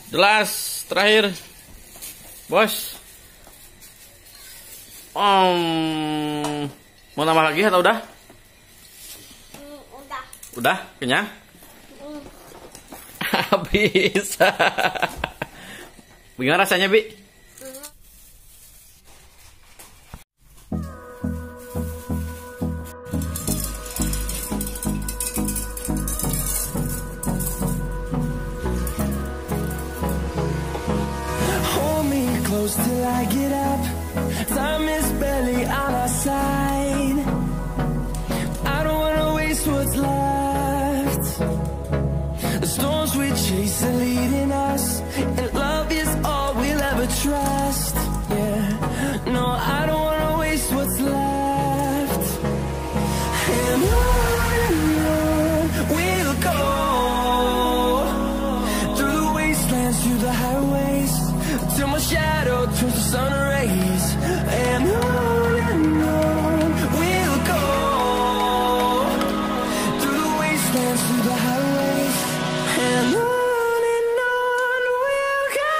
Jelas terakhir, bos. Mau nambah lagi atau udah? Udah. Udah, kenyang? Bisa. Bagaimana rasanya, Bi? Till I get up, time is barely on our side. I don't wanna waste what's left. The storms we chase are leading us, and love is all we'll ever trust. Yeah, no, I don't wanna waste what's left. And on we'll go, through the wastelands, through the highways, till my shadow turns to sun rays. And on we'll go, through the wastelands, through the highways, and on we'll go.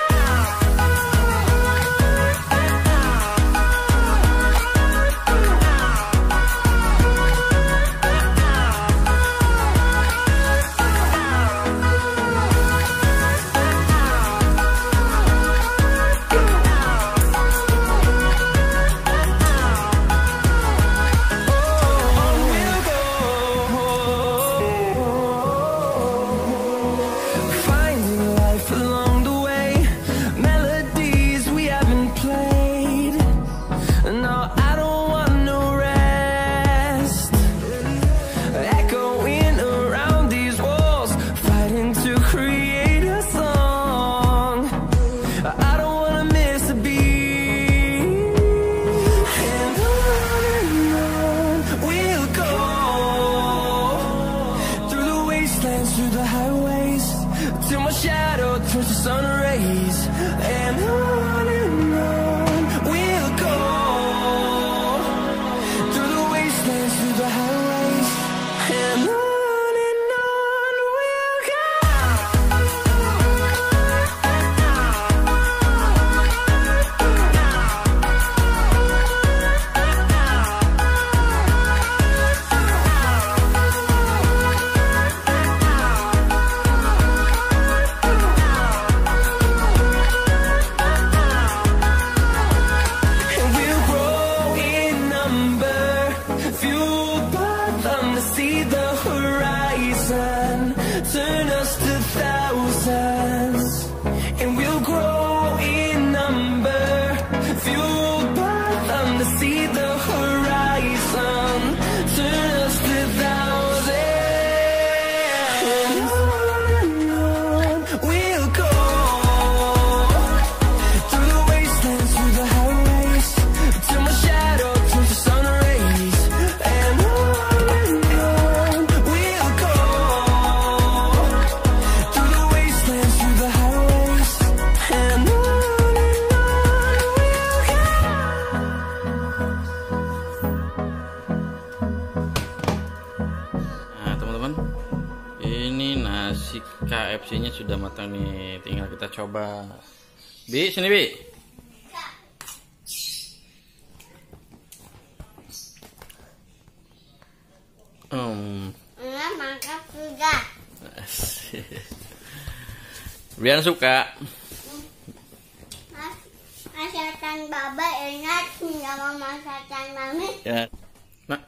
Through the highways, till my shadow turns to sun rays. And on we'll go, through the wastelands, through the highways, and on we'll go. See the horizon, turn us to thousands, and we'll grow in number, fueled by them to see the horizon, turn us to thousands, and on we'll go, through the wastelands, through the highways, till my shadow turns to sun rays, and nasi KFC-nya sudah matang nih, tinggal kita coba. Bi, sini Bi. Mantap juga. Biar suka. Masakan Baba ingat sama masakan Mami. Ya. Nah.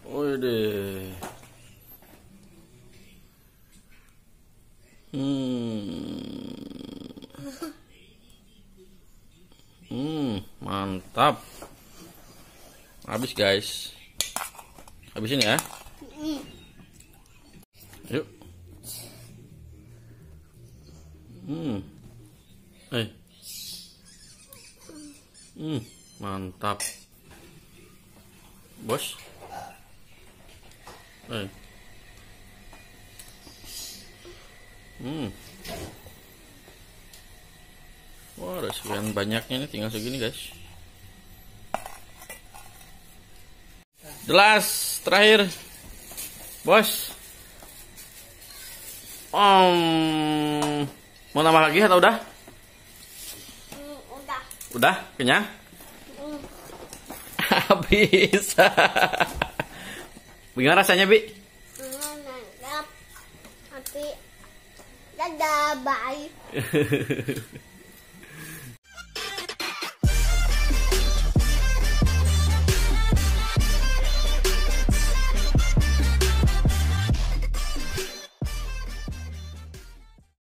Udah. Mantap. Habis guys. Habisin ya. Yuk. Mantap. Bos. Wah, ada sekian banyaknya nih, tinggal segini guys. Jelas terakhir, bos. Mau nambah lagi atau udah? Udah. Udah? Kenyang? Bisa. Bagaimana rasanya, Bi? Mantap. Tapi dadah, bye.